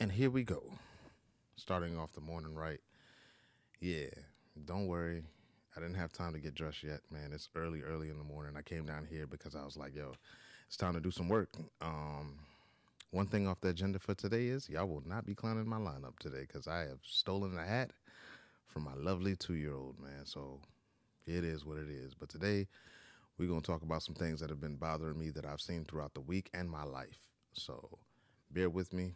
And here we go. Starting off the morning right. Yeah, don't worry. I didn't have time to get dressed yet, man. It's early in the morning. I came down here because I was like, yo, it's time to do some work. One thing off the agenda for today is y'all will not be clowning my lineup today because I have stolen a hat from my lovely 2 year old, man. So it is what it is. But today we're going to talk about some things that have been bothering me that I've seen throughout the week and my life. So bear with me.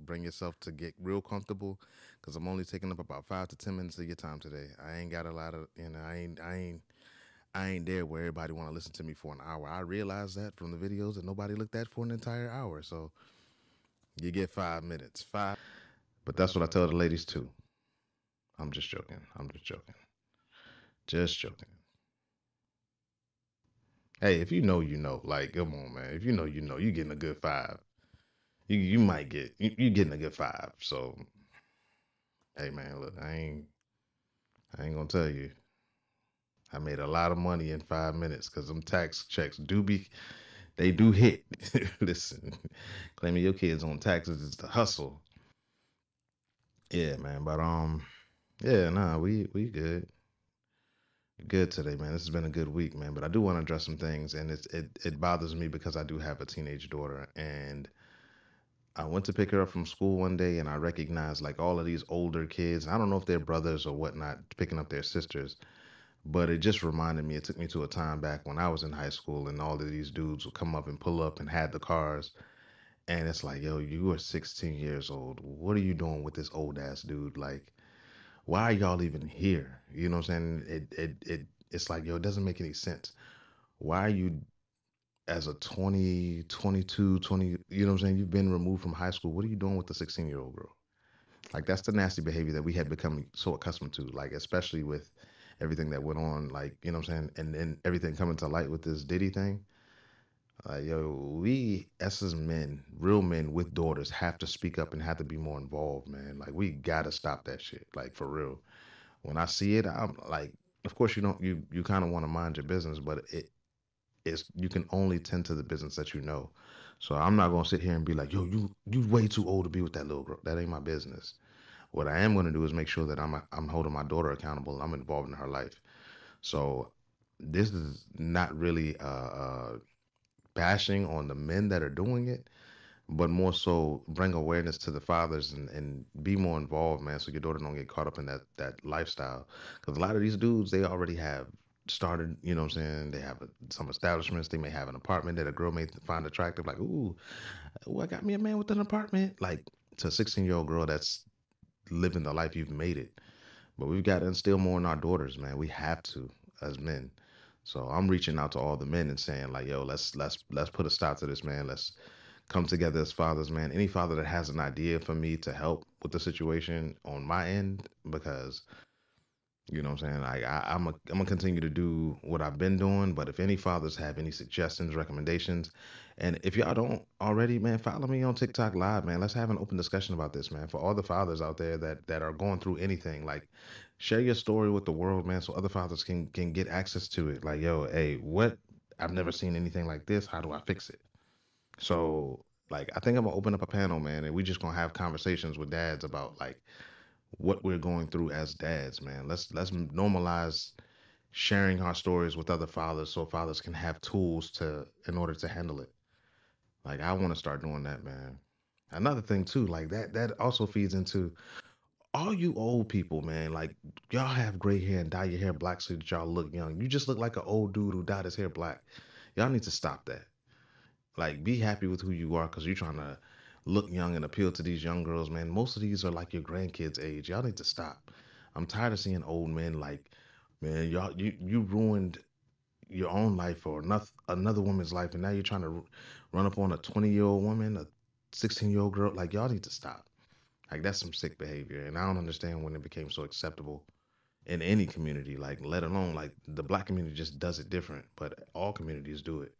Bring yourself to get real comfortable because I'm only taking up about 5 to 10 minutes of your time today. I ain't got a lot of, I ain't there where everybody want to listen to me for an hour. I realize that from the videos that nobody looked at for an entire hour. So you get 5 minutes, five. But that's what I tell the ladies too. I'm just joking. I'm just joking. Just joking. Hey, if you know, you know. Like, come on, man. If you know, you know. You getting a good five. You might get you getting a good five. So, hey, man, look, I ain't gonna tell you. I made a lot of money in 5 minutes because them tax checks they do hit. Listen, claiming your kids on taxes is the hustle. Yeah, man. But yeah, nah, we good today, man. This has been a good week, man. But I do want to address some things, and it bothers me because I do have a teenage daughter, and I went to pick her up from school one day, and I recognized like all of these older kids. I don't know if they're brothers or whatnot, picking up their sisters. But it just reminded me, it took me to a time back when I was in high school and all of these dudes would come up and pull up and had the cars. And it's like, yo, you are 16 years old. What are you doing with this old ass dude? Like, why are y'all even here? You know what I'm saying? It's like, yo, it doesn't make any sense. Why are you, as a 20, 22, 20, you know what I'm saying? You've been removed from high school. What are you doing with the 16-year-old girl? Like that's the nasty behavior that we had become so accustomed to, like especially with everything that went on, like, you know what I'm saying? And then everything coming to light with this Diddy thing. Like, yo, we as men, real men with daughters, have to speak up and have to be more involved, man. Like we gotta stop that shit. Like for real. When I see it, I'm like, of course you don't you kind of want to mind your business, but it's you can only tend to the business that you know. So I'm not gonna sit here and be like, yo, you way too old to be with that little girl. That ain't my business. What I am going to do is make sure that I'm holding my daughter accountable. I'm involved in her life. So this is not really bashing on the men that are doing it, but more so bring awareness to the fathers and be more involved, man, so your daughter don't get caught up in that lifestyle. Because a lot of these dudes, they already have started, you know what I'm saying? They have some establishments. They may have an apartment that a girl may find attractive, like, ooh, I got me a man with an apartment. Like to a 16-year-old girl that's living the life you've made it. But we've got to instill more in our daughters, man. We have to as men. So I'm reaching out to all the men and saying like, yo, let's put a stop to this, man. Let's come together as fathers, man. Any father that has an idea for me to help with the situation on my end, because you know what I'm saying? Like I'm gonna continue to do what I've been doing, but if any fathers have any suggestions, recommendations, and if y'all don't already, man, follow me on TikTok Live, man. Let's have an open discussion about this, man. For all the fathers out there that are going through anything, like share your story with the world, man, so other fathers can get access to it. Like, yo, hey, what? I've never seen anything like this. How do I fix it? So, like, I think I'm gonna open up a panel, man, and we just gonna have conversations with dads about like what we're going through as dads, man. Let's normalize sharing our stories with other fathers so fathers can have tools to in order to handle it. Like I want to start doing that, man. Another thing too, like that also feeds into all you old people, man. Like y'all have gray hair and dye your hair black so that y'all look young. You just look like an old dude who dyed his hair black. Y'all need to stop that. Like be happy with who you are because you're trying to look young and appeal to these young girls, man. Most of these are like your grandkids' age. Y'all need to stop. I'm tired of seeing old men like, man, you ruined your own life or another woman's life, and now you're trying to run up on a 20-year-old woman, a 16-year-old girl. Like y'all need to stop. Like that's some sick behavior, and I don't understand when it became so acceptable in any community. Like let alone like the black community just does it different, but all communities do it.